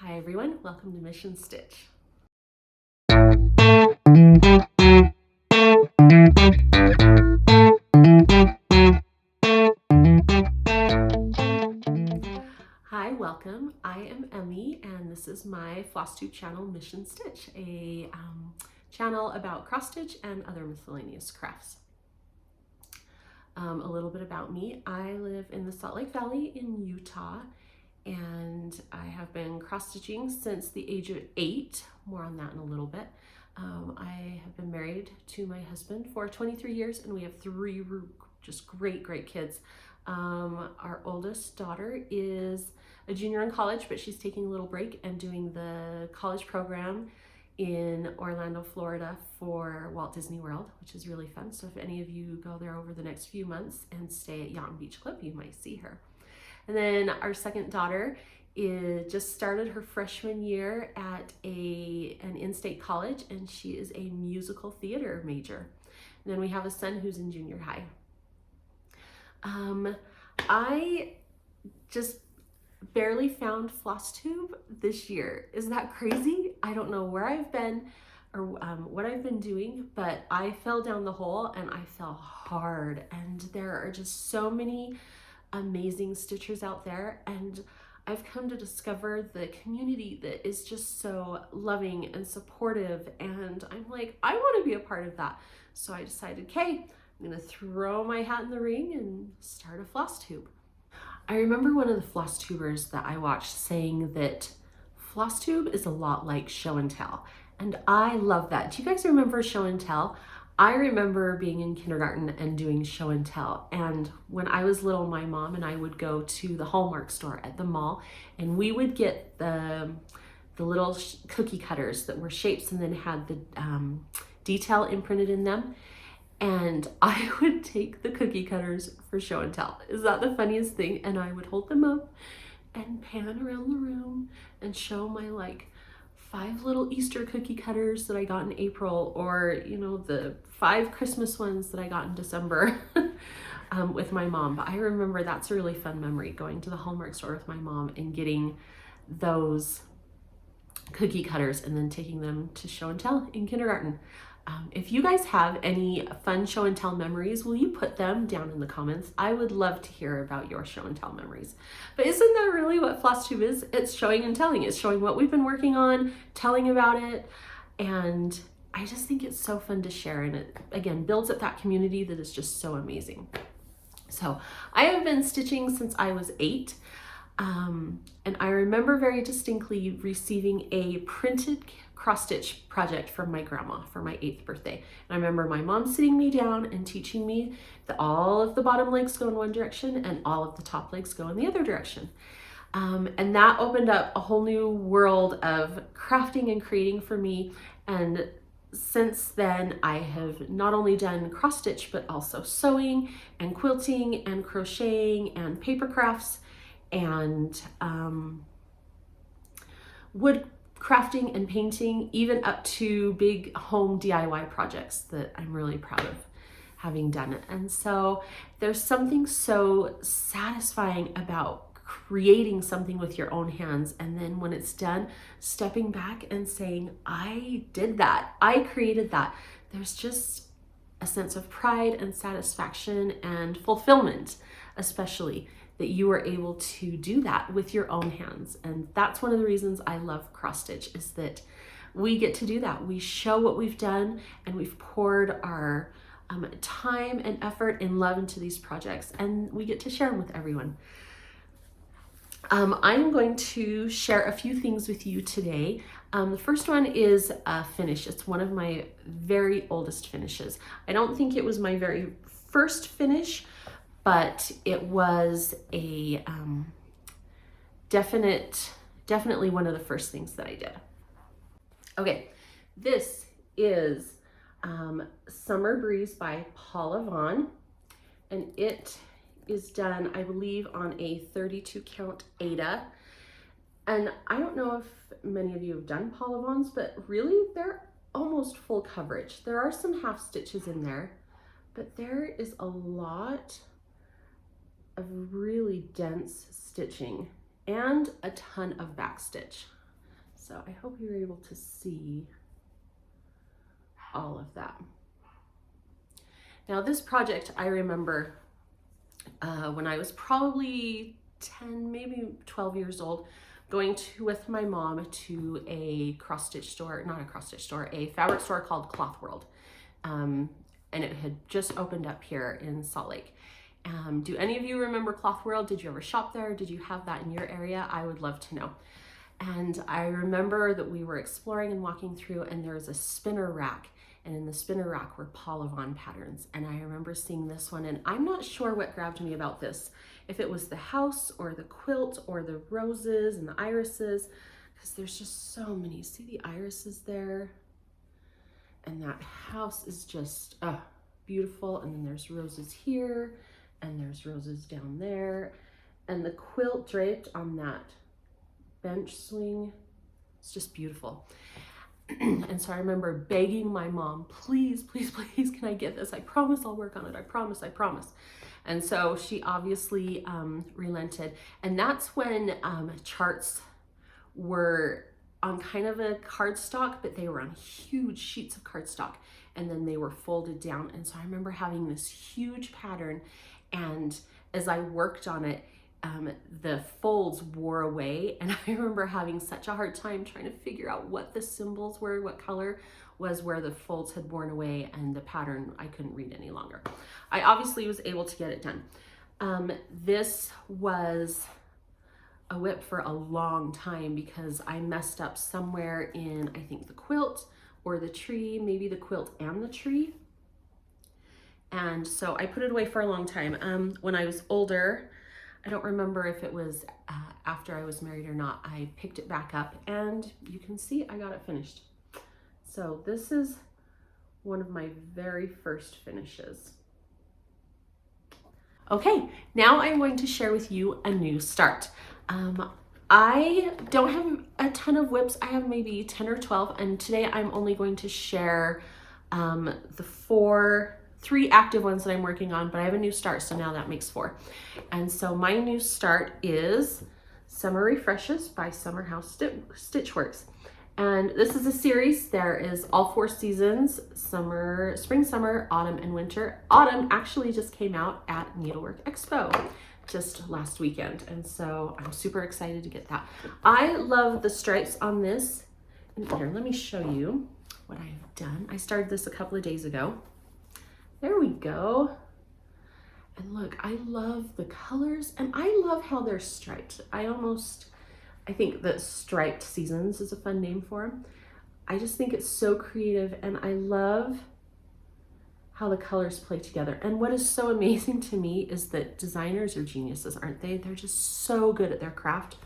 Hi everyone, welcome to Mission Stitch. Hi, welcome. I am Emmy and this is my Flosstube channel, Mission Stitch, a channel about cross stitch and other miscellaneous crafts. A little bit about me. I live in the Salt Lake Valley in Utah, and I have been cross stitching since the age of 8. More on that in a little bit. I have been married to my husband for 23 years and we have 3 just great kids. Our oldest daughter is a junior in college, but she's taking a little break and doing the college program in Orlando, Florida for Walt Disney World, which is really fun. So if any of you go there over the next few months and stay at Yacht Beach Club, you might see her. And then our second daughter just started her freshman year at an in-state college, and she is a musical theater major. And then we have a son who's in junior high. I just barely found Flosstube this year. Is that crazy? I don't know where I've been or what I've been doing, but I fell down the hole and I fell hard. And there are just so many amazing stitchers out there, and I've come to discover the community that is just so loving and supportive, and I'm like, I want to be a part of that. So I decided, okay, I'm gonna throw my hat in the ring and start a Flosstube. I remember one of the Flosstubers that I watched saying that Flosstube is a lot like show and tell, and I love that. Do you guys remember show and tell? I remember being in kindergarten and doing show and tell, and when I was little, my mom and I would go to the Hallmark store at the mall, and we would get the little cookie cutters that were shapes and then had the detail imprinted in them. And I would take the cookie cutters for show and tell. Is that the funniest thing? And I would hold them up and pan around the room and show my like 5 little Easter cookie cutters that I got in April, or you know, the 5 Christmas ones that I got in December with my mom. But I remember that's a really fun memory, going to the Hallmark store with my mom and getting those cookie cutters and then taking them to show and tell in kindergarten. If you guys have any fun show and tell memories, will you put them down in the comments? I would love to hear about your show and tell memories. But isn't that really what Flosstube is? It's showing and telling. It's showing what we've been working on, telling about it, and I just think it's so fun to share, and it again builds up that community that is just so amazing. So I have been stitching since I was 8. And I remember very distinctly receiving a printed cross stitch project from my grandma for my 8th birthday. And I remember my mom sitting me down and teaching me that all of the bottom legs go in one direction and all of the top legs go in the other direction. And that opened up a whole new world of crafting and creating for me. And since then, I have not only done cross stitch, but also sewing and quilting and crocheting and paper crafts and wood crafting and painting, even up to big home DIY projects that I'm really proud of having done it. And so there's something so satisfying about creating something with your own hands, and then when it's done, stepping back and saying, I did that, I created that. There's just a sense of pride and satisfaction and fulfillment, especially, that you were able to do that with your own hands. And that's one of the reasons I love cross stitch, is that we get to do that. We show what we've done, and we've poured our time and effort and love into these projects, and we get to share them with everyone. I'm going to share a few things with you today. The first one is a finish. It's one of my very oldest finishes. I don't think it was my very first finish, but it was a definitely one of the first things that I did. Okay, this is Summer Breeze by Paula Vaughn, and it is done, I believe, on a 32 count Aida. And I don't know if many of you have done Paula Vaughn's, but really they're almost full coverage. There are some half stitches in there, but there is a lot of really dense stitching and a ton of back stitch. So I hope you're able to see all of that. Now this project, I remember when I was probably 10, maybe 12 years old, going with my mom to a cross-stitch store, not a cross-stitch store, a fabric store called Cloth World. And it had just opened up here in Salt Lake. Do any of you remember Cloth World? Did you ever shop there? Did you have that in your area? I would love to know. And I remember that we were exploring and walking through, and there was a spinner rack. And in the spinner rack were Paul Yvonne patterns. And I remember seeing this one, and I'm not sure what grabbed me about this. If it was the house or the quilt or the roses and the irises, because there's just so many. See the irises there? And that house is just beautiful. And then there's roses here, and there's roses down there. And the quilt draped on that bench swing, it's just beautiful. And so I remember begging my mom, please, please, please, can I get this? I promise I'll work on it. I promise, I promise. And so she obviously relented. And that's when charts were on kind of a cardstock, but they were on huge sheets of cardstock, and then they were folded down. And so I remember having this huge pattern, and as I worked on it, the folds wore away, and I remember having such a hard time trying to figure out what the symbols were, what color was where the folds had worn away, and the pattern I couldn't read any longer. I obviously was able to get it done. This was a whip for a long time because I messed up somewhere in, I think, the quilt or the tree, maybe the quilt and the tree. And so I put it away for a long time. When I was older, I don't remember if it was after I was married or not, I picked it back up, and you can see I got it finished. So this is one of my very first finishes. Okay, now I'm going to share with you a new start. I don't have a ton of whips. I have maybe 10 or 12, and today I'm only going to share the 3 active ones that I'm working on, but I have a new start, so now that makes 4. And so my new start is Summer Refreshes by Summer House Stitchworks. And this is a series. There is all 4 seasons: summer, spring, summer, autumn, and winter. Autumn actually just came out at Needlework Expo just last weekend, and so I'm super excited to get that. I love the stripes on this. And here, let me show you what I have done. I started this a couple of days ago. There we go. And look, I love the colors, and I love how they're striped. I think that Striped Seasons is a fun name for them. I just think it's so creative, and I love how the colors play together. And what is so amazing to me is that designers are geniuses, aren't they? They're just so good at their craft.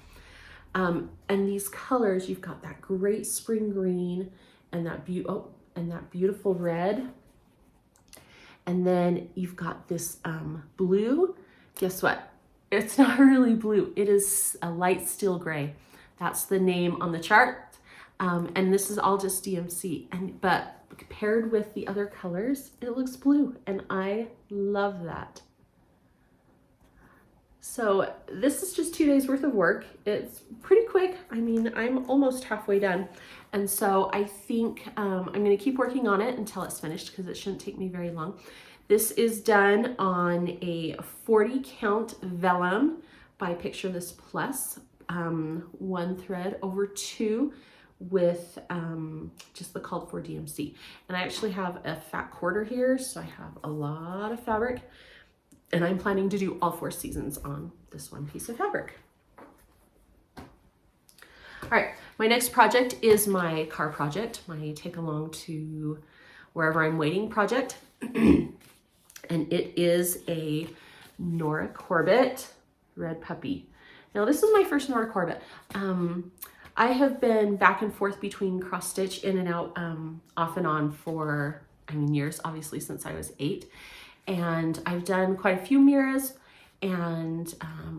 And these colors, you've got that great spring green and that beautiful red. And then you've got this blue. Guess what? It's not really blue. It is a light steel gray. That's the name on the chart. And this is all just DMC. But paired with the other colors, it looks blue. And I love that. So this is just 2 days worth of work. It's pretty quick. I mean, I'm almost halfway done. And so I think I'm gonna keep working on it until it's finished, because it shouldn't take me very long. This is done on a 40 count vellum by Picture This Plus, 1 thread over 2 with just the called for DMC. And I actually have a fat quarter here, so I have a lot of fabric. And I'm planning to do all 4 seasons on this one piece of fabric. All right, my next project is my car project, my take along to wherever I'm waiting project. And it is a Nora Corbett Red Puppy. Now this is my first Nora Corbett. I have been back and forth between cross stitch in and out off and on for, years, obviously since I was 8. And I've done quite a few Miras, and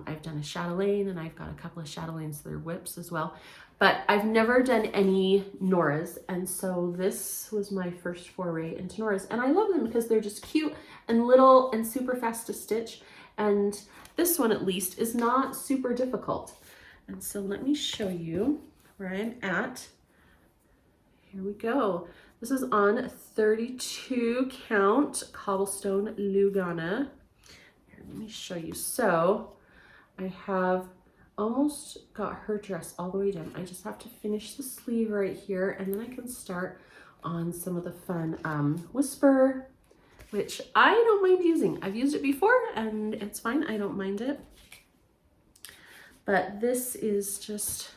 I've done a chatelaine, and I've got a couple of chatelaines that are whips as well. But I've never done any Noras, and so this was my first foray into Noras. And I love them because they're just cute and little and super fast to stitch. And this one, at least, is not super difficult. And so let me show you where I'm at. Here we go. This is on 32 count cobblestone Lugana. Here, let me show you. So I have almost got her dress all the way done. I just have to finish the sleeve right here, and then I can start on some of the fun whisper, which I don't mind using. I've used it before and it's fine. I don't mind it. But this is just,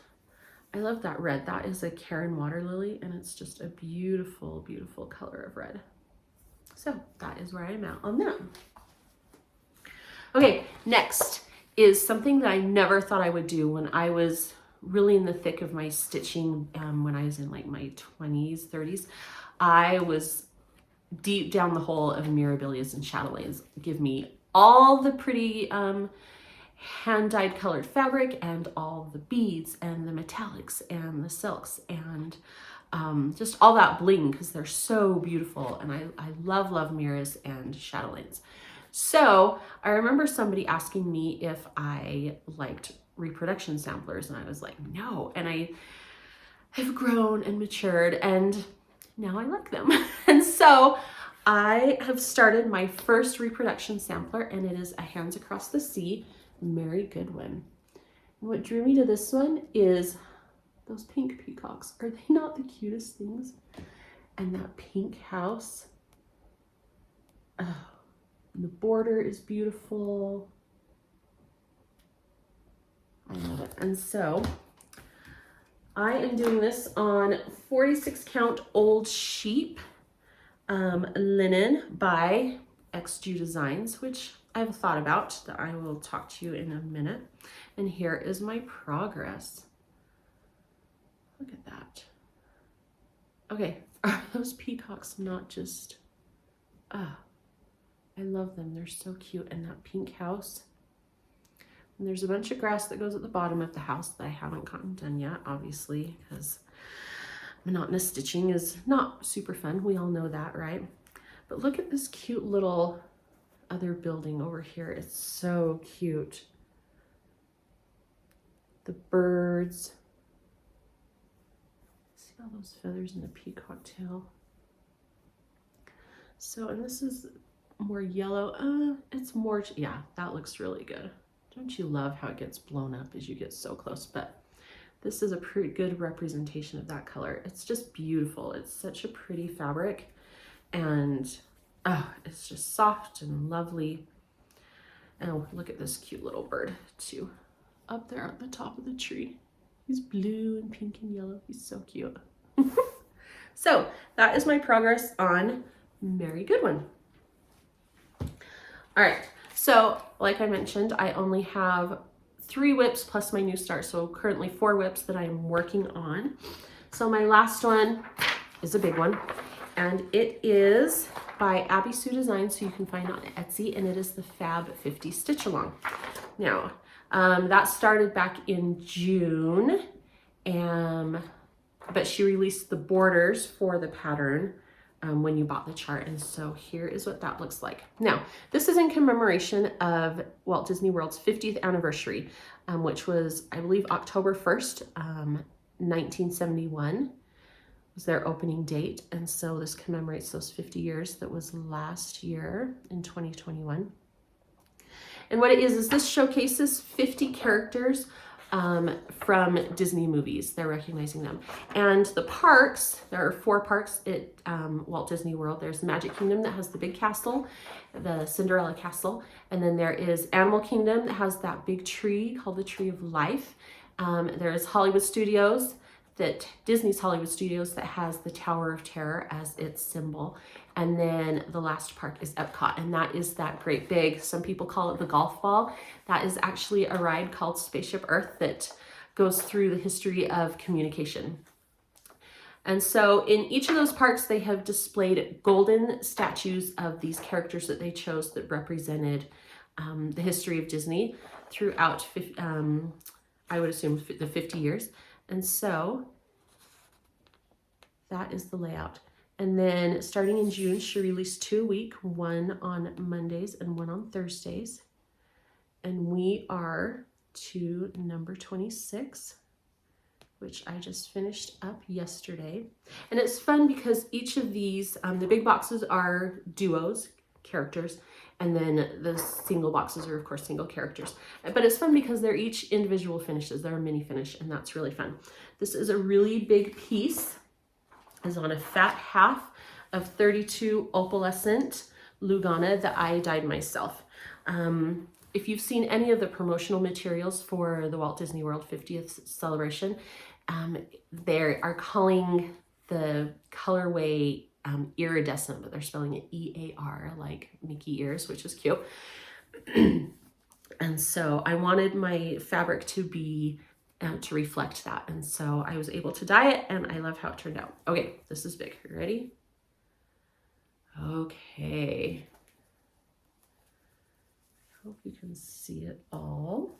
I love that red. That is a Karen water lily, and it's just a beautiful, beautiful color of red. So that is where I'm at on that. Okay, next is something that I never thought I would do when I was really in the thick of my stitching. When I was in like my 20s, 30s, I was deep down the hole of mirabilias and chatelaines. Give me all the pretty hand-dyed colored fabric and all the beads and the metallics and the silks and just all that bling, because they're so beautiful. And I love, love mirrors and chatelaines. So I remember somebody asking me if I liked reproduction samplers, and I was like, no. And I have grown and matured, and now I like them. And so I have started my first reproduction sampler, and it is a Hands Across the Sea, Mary Goodwin. And what drew me to this one is those pink peacocks. Are they not the cutest things? And that pink house. Oh, the border is beautiful. I love it. And so I am doing this on 46 count old sheep linen by XG Designs, which I've thought about that I will talk to you in a minute. And here is my progress. Look at that. Okay, are those peacocks not just, I love them. They're so cute. And that pink house. And there's a bunch of grass that goes at the bottom of the house that I haven't gotten done yet, obviously, because monotonous stitching is not super fun. We all know that, right? But look at this cute little other building over here. It's so cute. The birds. See all those feathers in the peacock tail. So, and this is more yellow. It's more, yeah, that looks really good. Don't you love how it gets blown up as you get so close? But this is a pretty good representation of that color. It's just beautiful. It's such a pretty fabric, and it's just soft and lovely. And oh, look at this cute little bird too, up there at the top of the tree. He's blue and pink and yellow. He's so cute. So that is my progress on Mary Goodwin. All right, so like I mentioned, I only have 3 whips plus my new start. So currently 4 whips that I'm working on. So my last one is a big one, and it is by Abby Sue Designs, so you can find it on Etsy, and it is the Fab 50 Stitch Along. Now, that started back in June, but she released the borders for the pattern when you bought the chart, and so here is what that looks like. Now, this is in commemoration of Walt Disney World's 50th anniversary, which was, I believe, October 1st, 1971 was their opening date, and so this commemorates those 50 years. That was last year in 2021. And what it is this showcases 50 characters from Disney movies. They're recognizing them. And the parks, there are 4 parks at Walt Disney World. There's the Magic Kingdom that has the big castle, the Cinderella Castle. And then there is Animal Kingdom that has that big tree called the Tree of Life. There's Hollywood Studios, Disney's Hollywood Studios, that has the Tower of Terror as its symbol. And then the last park is Epcot, and that is that great big, some people call it the golf ball. That is actually a ride called Spaceship Earth that goes through the history of communication. And so in each of those parks, they have displayed golden statues of these characters that they chose that represented the history of Disney throughout, I would assume, the 50 years. And so that is the layout. And then starting in June, she released 2 a week, one on Mondays and one on Thursdays. And we are to number 26. which I just finished up yesterday. And it's fun because each of these, the big boxes are duos, characters, and then the single boxes are of course single characters. But it's fun because they're each individual finishes. They're a mini finish, and that's really fun. This is a really big piece. It's on a fat half of 32 opalescent Lugana that I dyed myself. If you've seen any of the promotional materials for the Walt Disney World 50th celebration, they are calling the colorway iridescent, but they're spelling it E-A-R, like Mickey ears, which is cute. And so I wanted my fabric to be to reflect that, and so I was able to dye it, and I love how it turned out. Okay, this is big. You ready? Okay. Hope you can see it all.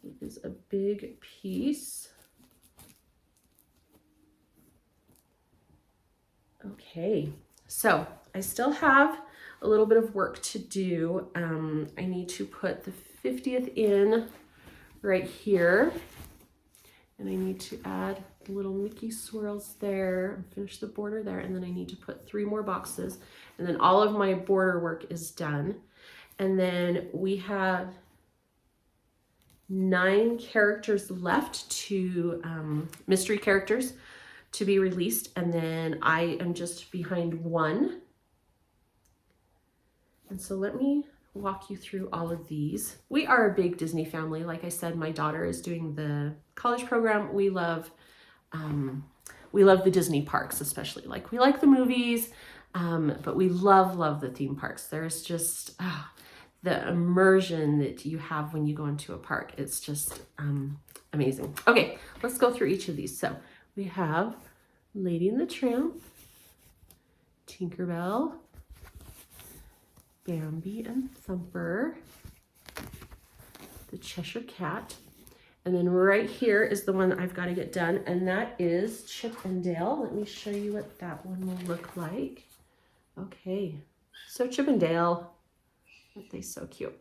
It is a big piece. Okay, so I still have a little bit of work to do. I need to put the 50th in right here, and I need to add the little Mickey swirls there and finish the border there, and then I need to put 3 more boxes, and then all of my border work is done. And then we have 9 characters left to mystery characters to be released, and then I am just behind 1. And so let me walk you through all of these. We are a big Disney family. Like I said, my daughter is doing the college program. We love the Disney parks, especially. Like, we like the movies, but we love the theme parks. There's just the immersion that you have when you go into a park. It's just amazing. Okay, let's go through each of these. So we have Lady and the Tramp, Tinkerbell, Bambi and Thumper, the Cheshire Cat, and then right here is the one I've got to get done, and that is Chip and Dale. Let me show you what that one will look like. Okay, so Chip and Dale, aren't they so cute?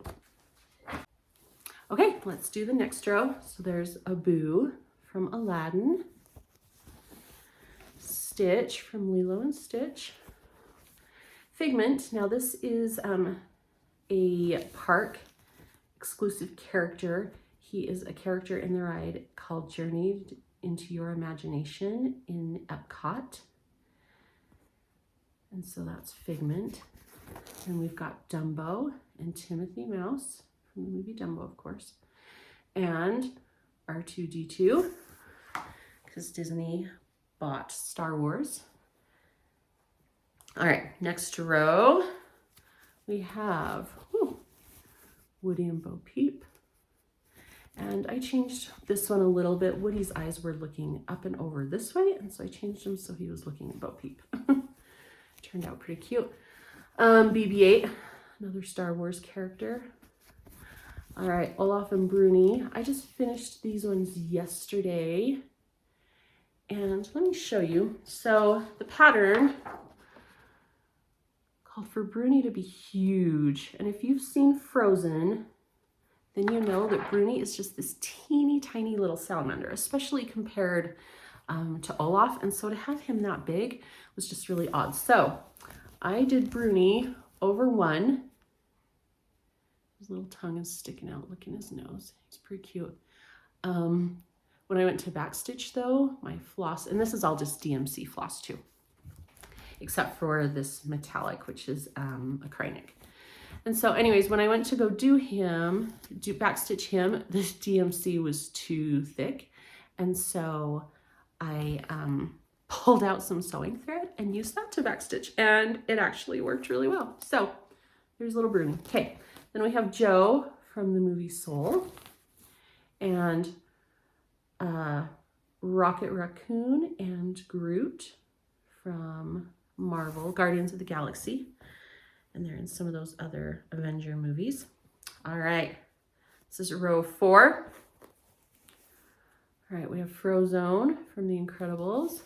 Okay, let's do the next row. So there's Abu from Aladdin, Stitch from Lilo and Stitch, Figment. Now this is a park exclusive character. He is a character in the ride called Journeyed into Your Imagination in Epcot. And so that's Figment. And we've got Dumbo and Timothy Mouse from the movie Dumbo, of course. And R2-D2, because Disney bought Star Wars. All right, next row, we have Woody and Bo Peep. And I changed this one a little bit. Woody's eyes were looking up and over this way, and so I changed him so he was looking at Bo Peep. Turned out pretty cute. BB-8, another Star Wars character. All right, Olaf and Bruni. I just finished these ones yesterday. And let me show you. So the pattern called for Bruni to be huge. And if you've seen Frozen, then you know that Bruni is just this teeny tiny little salamander, especially compared to Olaf. And so to have him that big was just really odd. So I did Bruni over 1. His little tongue is sticking out. Look in his nose. He's pretty cute. When I went to backstitch though, my floss, and this is all just DMC floss too, except for this metallic, which is a Kreinik. And so anyways, when I went to go do backstitch him, this DMC was too thick. And so I pulled out some sewing thread and used that to backstitch, and it actually worked really well. So there's little Bruni. Okay, then we have Joe from the movie Soul, and Rocket Raccoon and Groot from Marvel, Guardians of the Galaxy. And they're in some of those other Avenger movies. All right, this is row 4. All right, we have Frozone from The Incredibles,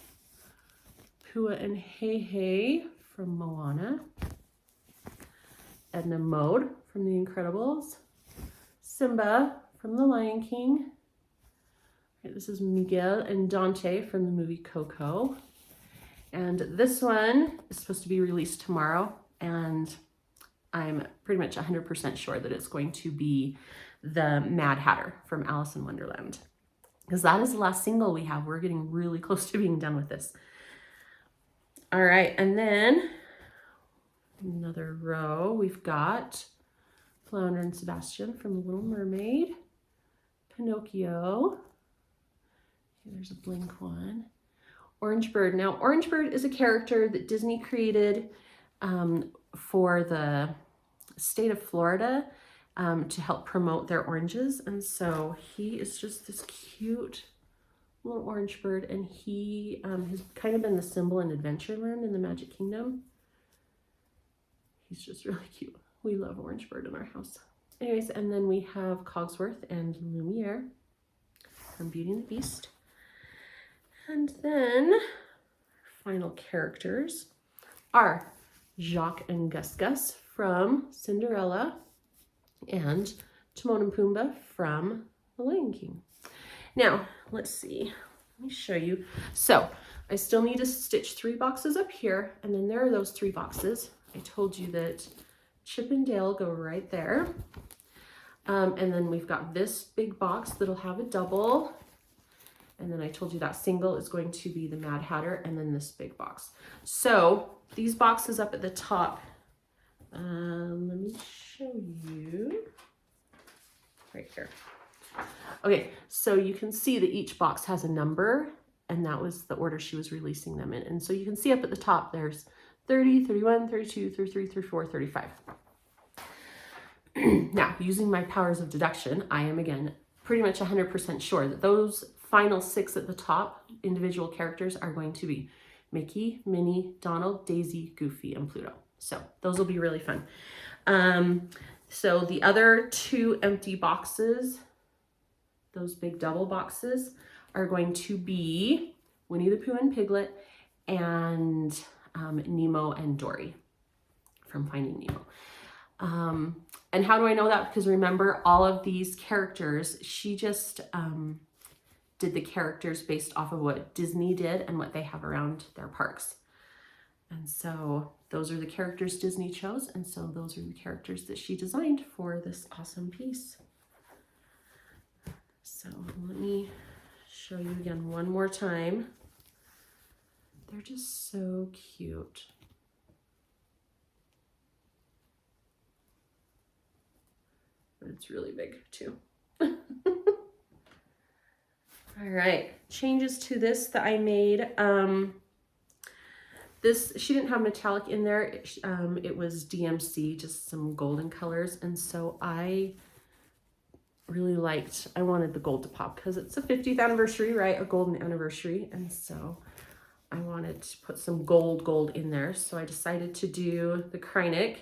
Pua and Hey Hey from Moana, Edna Mode from The Incredibles, Simba from from The Lion King. This is Miguel and Dante from the movie Coco. And this one is supposed to be released tomorrow, and I'm pretty much 100% sure that it's going to be the Mad Hatter from Alice in Wonderland, because that is the last single we have. We're getting really close to being done with this. All right, and then another row, we've got Flounder and Sebastian from The Little Mermaid, Pinocchio, there's a Blink one, Orange Bird. Now, Orange Bird is a character that Disney created for the state of Florida to help promote their oranges. And so he is just this cute little orange bird, and he has kind of been the symbol in Adventureland in the Magic Kingdom. He's just really cute. We love Orange Bird in our house. Anyways, and then we have Cogsworth and Lumiere from Beauty and the Beast. And then final characters are Jacques and Gus Gus from Cinderella and Timon and Pumbaa from The Lion King. Now, let's see. Let me show you. So I still need to stitch 3 boxes up here, and then there are those 3 boxes. I told you that Chip and Dale go right there. And then we've got this big box that'll have a double. And then I told you that single is going to be the Mad Hatter, and then this big box. So these boxes up at the top, let me show you right here. Okay, so you can see that each box has a number, and that was the order she was releasing them in. And so you can see up at the top, there's 30, 31, 32, 33, 34, 35. Now, using my powers of deduction, I am again pretty much 100% sure that those final 6 at the top individual characters are going to be Mickey, Minnie, Donald, Daisy, Goofy, and Pluto. So those will be really fun. So the other 2 empty boxes, those big double boxes, are going to be Winnie the Pooh and Piglet and Nemo and Dory from Finding Nemo. And how do I know that? Because remember, all of these characters, she just did the characters based off of what Disney did and what they have around their parks. And so those are the characters Disney chose, and so those are the characters that she designed for this awesome piece. So let me show you again one more time. They're just so cute. But it's really big too. All right, changes to this that I made. This, she didn't have metallic in there. It was DMC, just some golden colors. And so I really liked, I wanted the gold to pop because it's a 50th anniversary, right? A golden anniversary. And so I wanted to put some gold in there. So I decided to do the Kreinik.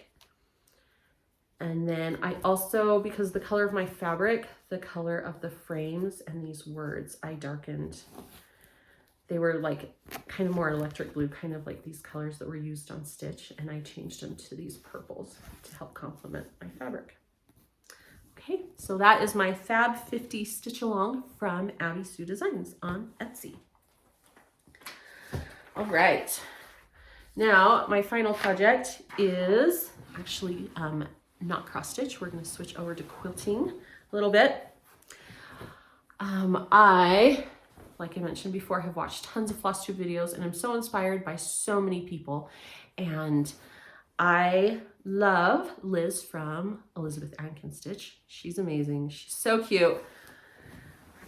And then I also, because the color of my fabric, the color of the frames and these words, I darkened. They were like kind of more electric blue, kind of like these colors that were used on Stitch. And I changed them to these purples to help complement my fabric. Okay, so that is my Fab 50 Stitch Along from Abby Sue Designs on Etsy. All right, now my final project is actually not cross stitch. We're going to switch over to quilting a little bit. Like I mentioned before, have watched tons of Flosstube videos, and I'm so inspired by so many people. And I love Liz from Elizabeth Ann Stitch. She's amazing. She's so cute.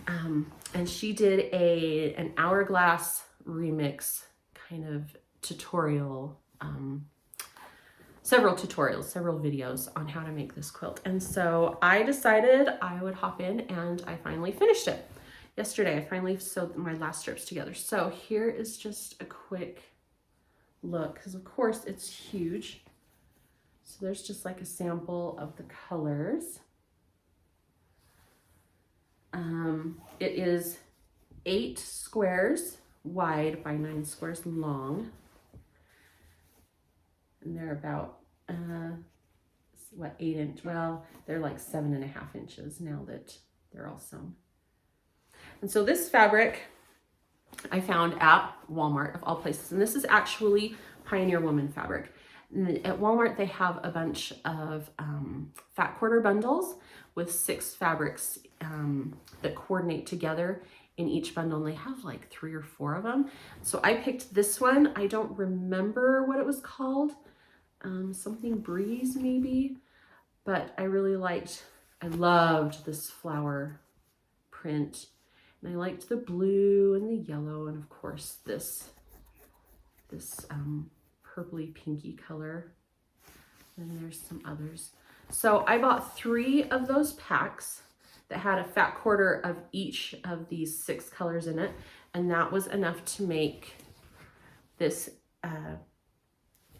And she did an hourglass remix kind of tutorial, several tutorials, several videos on how to make this quilt. And so I decided I would hop in, and I finally finished it. Yesterday, I finally sewed my last strips together. So here is just a quick look, because of course it's huge. So there's just like a sample of the colors. It is 8 squares wide by 9 squares long. And they're about, 8 inch, well, they're like 7.5 inches now that they're all sewn. And so this fabric I found at Walmart of all places, and this is actually Pioneer Woman fabric. And at Walmart, they have a bunch of fat quarter bundles with 6 fabrics that coordinate together in each bundle, and they have like 3 or 4 of them. So I picked this one. I don't remember what it was called, something Breeze maybe, but I loved this flower print, and I liked the blue and the yellow, and of course this purpley pinky color. And there's some others. So I bought 3 of those packs that had a fat quarter of each of these 6 colors in it, and that was enough to make this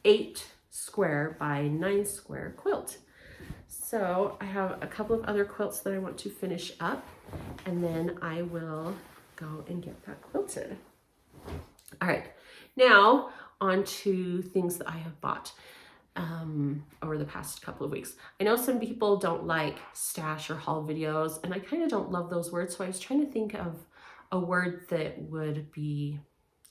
8 square by 9 square quilt. So I have a couple of other quilts that I want to finish up, and then I will go and get that quilted. All right, now on to things that I have bought over the past couple of weeks. I know some people don't like stash or haul videos, and I kind of don't love those words, so I was trying to think of a word that would be,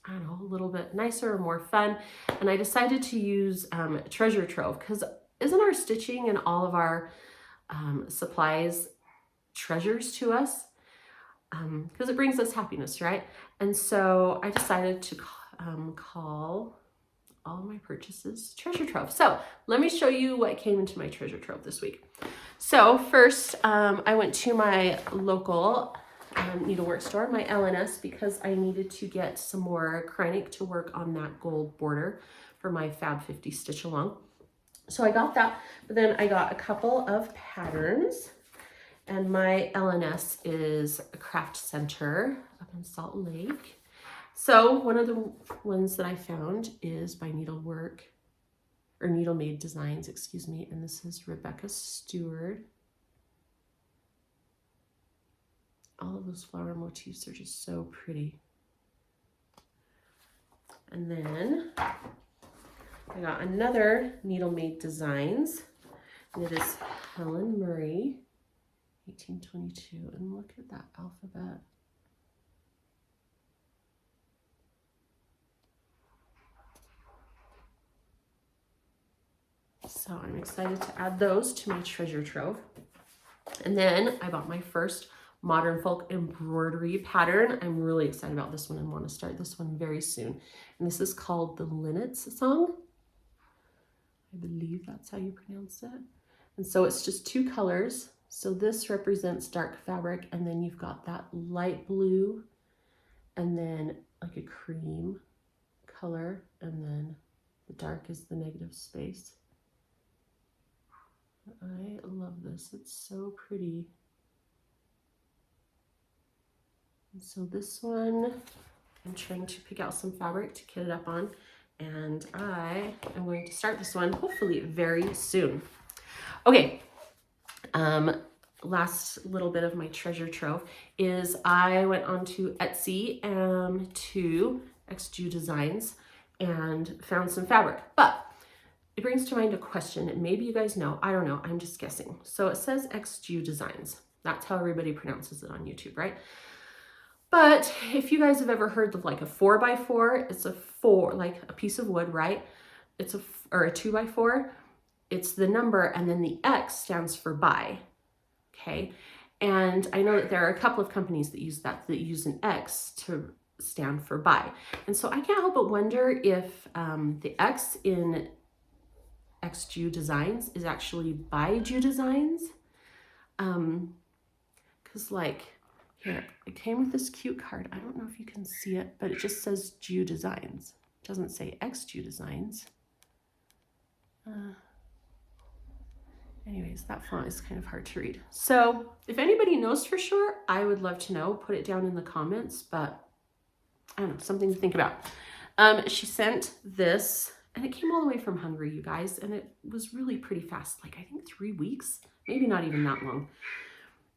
I don't know, a little bit nicer or more fun, and I decided to use treasure trove, because isn't our stitching and all of our supplies treasures to us? Because it brings us happiness, right? And so I decided to call all my purchases treasure trove. So let me show you what came into my treasure trove this week. So first, I went to my local needlework store, my LNS, because I needed to get some more Kreinik to work on that gold border for my Fab 50 stitch along. So I got that, but then I got a couple of patterns, and my LNS is a craft center up in Salt Lake. So one of the ones that I found is by Needle Made Designs, excuse me, and this is Rebecca Stewart. All of those flower motifs are just so pretty. And then I got another Needle Made Designs, and it is Helen Murray, 1822, and look at that alphabet. So I'm excited to add those to my treasure trove. And then I bought my first Modern Folk embroidery pattern. I'm really excited about this one and want to start this one very soon. And this is called the Linnets Song. I believe that's how you pronounce it. And so it's just 2 colors. So this represents dark fabric, and then you've got that light blue, and then like a cream color, and then the dark is the negative space. I love this. It's so pretty. And so this one, I'm trying to pick out some fabric to kit it up on, and I am going to start this one hopefully very soon. Okay, last little bit of my treasure trove is I went on to Etsy to XJew Designs and found some fabric, but it brings to mind a question, and maybe you guys know, I don't know, I'm just guessing. So it says XJew Designs. That's how everybody pronounces it on YouTube, right? But if you guys have ever heard of like a 4x4, it's a 4, like a piece of wood, right? Or a 2x4, it's the number, and then the X stands for by, okay? And I know that there are a couple of companies that use an X to stand for by. And so I can't help but wonder if the X in XJew Designs is actually by Jew Designs. Because like, here, it came with this cute card. I don't know if you can see it, but it just says Jew Designs. It doesn't say XJew Designs. Anyways, that font is kind of hard to read. So if anybody knows for sure, I would love to know. Put it down in the comments, but I don't know, something to think about. She sent this, and it came all the way from Hungary, you guys, and it was really pretty fast, like I think 3 weeks, maybe not even that long.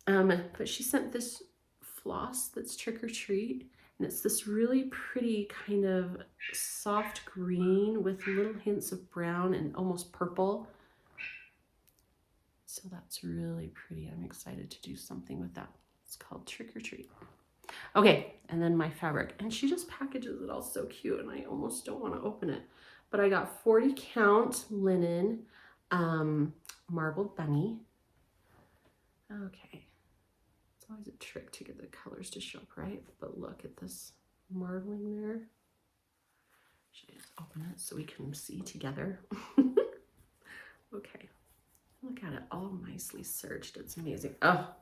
But she sent this floss that's Trick or Treat, and it's this really pretty kind of soft green with little hints of brown and almost purple. So that's really pretty. I'm excited to do something with that. It's called Trick or Treat. Okay, and then my fabric. And she just packages it all so cute, and I almost don't want to open it. But I got 40 count linen marbled bunny. Okay. It's always a trick to get the colors to show up right. But look at this marbling there. Should I just open it so we can see together? Okay. Look at it, all nicely serged. It's amazing. Oh,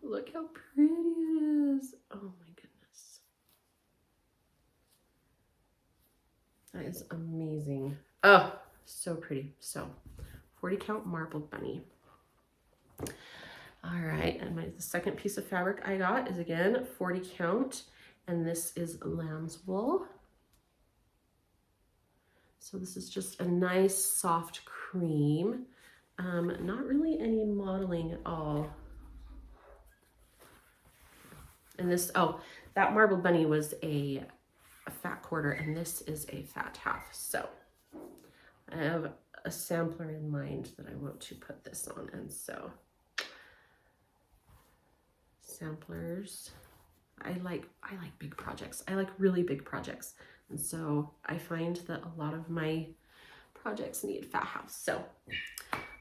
look how pretty it is. Oh my goodness. That is amazing. Oh, so pretty. So 40 count marbled bunny. All right, and the second piece of fabric I got is again 40 count, and this is lamb's wool. So this is just a nice soft cream. Not really any modeling at all. And this, oh, that marbled bunny was a fat quarter, and this is a fat half. So I have a sampler in mind that I want to put this on. And so samplers, I like big projects. I like really big projects. And so I find that a lot of my projects need fat halves. So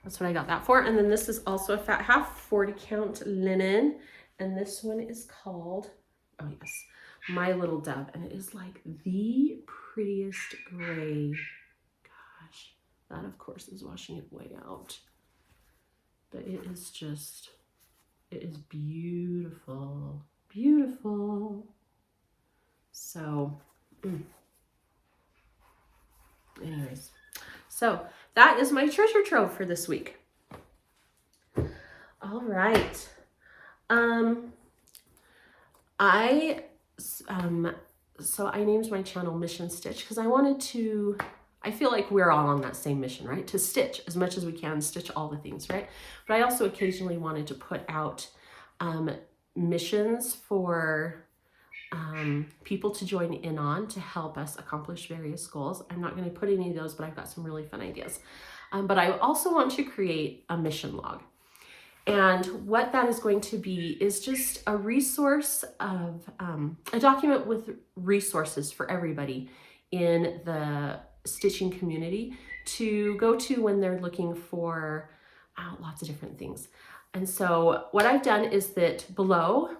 that's what I got that for. And then this is also a fat half, 40 count linen. And this one is called, oh yes, My Little Dove. And it is like the prettiest gray. Gosh, that of course is washing it way out. But it is just, it is beautiful, beautiful. So, anyways, so that is my treasure trove for this week. All right. So I named my channel Mission Stitch because I feel like we're all on that same mission, right? To stitch as much as we can, stitch all the things, right? But I also occasionally wanted to put out missions for people to join in on to help us accomplish various goals. I'm not going to put any of those, but I've got some really fun ideas. But I also want to create a mission log. And what that is going to be is just a resource of a document with resources for everybody in the stitching community to go to when they're looking for lots of different things. And so what I've done is that below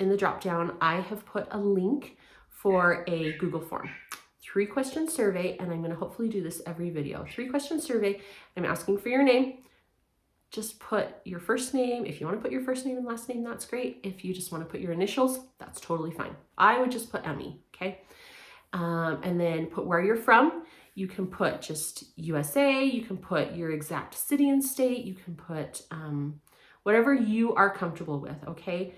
in the drop down, I have put a link for a Google form. 3-question survey, and I'm going to hopefully do this every video. 3-question survey. I'm asking for your name. Just put your first name. If you want to put your first name and last name, that's great. If you just want to put your initials, that's totally fine. I would just put Emmy, okay? And then put where you're from. You can put just USA. You can put your exact city and state. You can put whatever you are comfortable with, okay?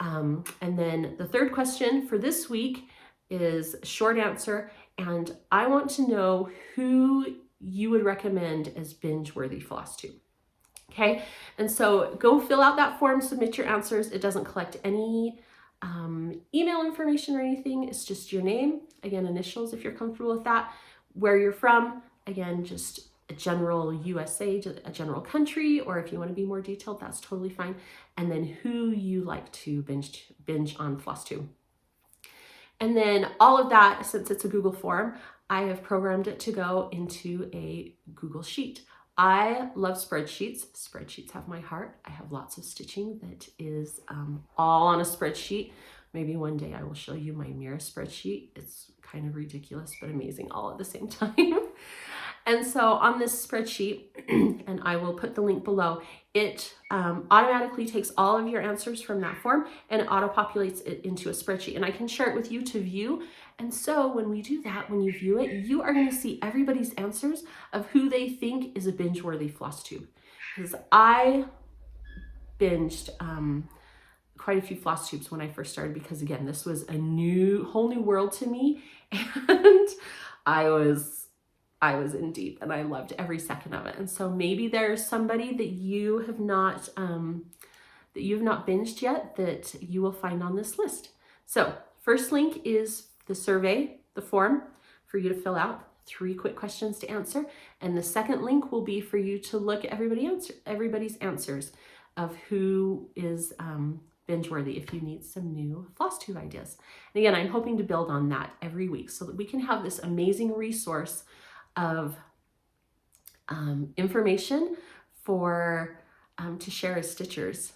And then the 3rd question for this week is a short answer. And I want to know who you would recommend as binge-worthy Flosstube. Okay, and so go fill out that form, submit your answers. It doesn't collect any email information or anything. It's just your name, again, initials if you're comfortable with that, where you're from, again, just a general USA, a general country, or if you want to be more detailed, that's totally fine. And then who you like to binge on Flosstube. And then all of that, since it's a Google form, I have programmed it to go into a Google Sheet. I love spreadsheets. Spreadsheets have my heart. I have lots of stitching that is all on a spreadsheet. Maybe one day I will show you my mirror spreadsheet. It's kind of ridiculous, but amazing all at the same time. And so on this spreadsheet, and I will put the link below, it automatically takes all of your answers from that form and it auto-populates it into a spreadsheet. And I can share it with you to view. And so when we do that, when you view it, you are going to see everybody's answers of who they think is a binge-worthy Flosstube. Because I binged quite a few Flosstubes when I first started, because again, this was a whole new world to me, and I was in deep, and I loved every second of it. And so maybe there's somebody that you have not binged yet that you will find on this list. So first link is the survey, the form for you to fill out, 3 quick questions to answer. And the second link will be for you to look at everybody's answers of who is binge worthy if you need some new Flosstube ideas. And again, I'm hoping to build on that every week so that we can have this amazing resource of information for to share as stitchers.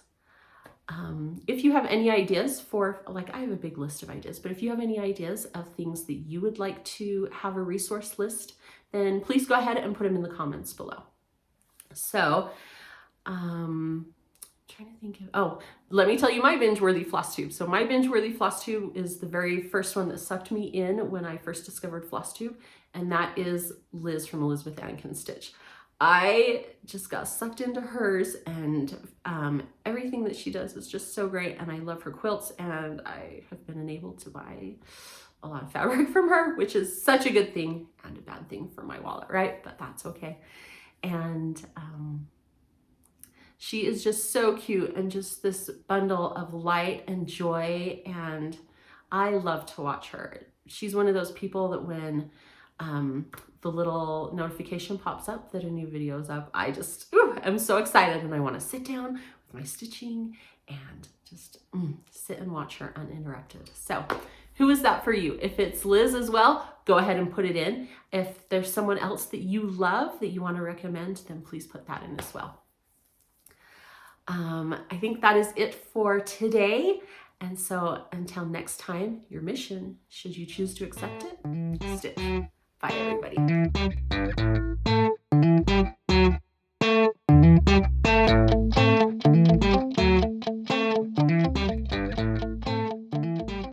If you have any ideas for, like, I have a big list of ideas, but if you have any ideas of things that you would like to have a resource list, then please go ahead and put them in the comments below. So, trying to think of, let me tell you my binge-worthy Flosstube. So my binge-worthy Flosstube is the very first one that sucked me in when I first discovered Flosstube, and that is Liz from Elizabeth Ann Can Stitch. I just got sucked into hers, and everything that she does is just so great, and I love her quilts, and I have been enabled to buy a lot of fabric from her, which is such a good thing and a bad thing for my wallet, right? But that's okay. And she is just so cute and just this bundle of light and joy, and I love to watch her. She's one of those people that when the little notification pops up that a new video is up, I just, I'm so excited, and I want to sit down with my stitching and just sit and watch her uninterrupted. So who is that for you? If it's Liz as well, go ahead and put it in. If there's someone else that you love that you want to recommend, then please put that in as well. I think that is it for today. And so until next time, your mission, should you choose to accept it, stitch. Bye, everybody.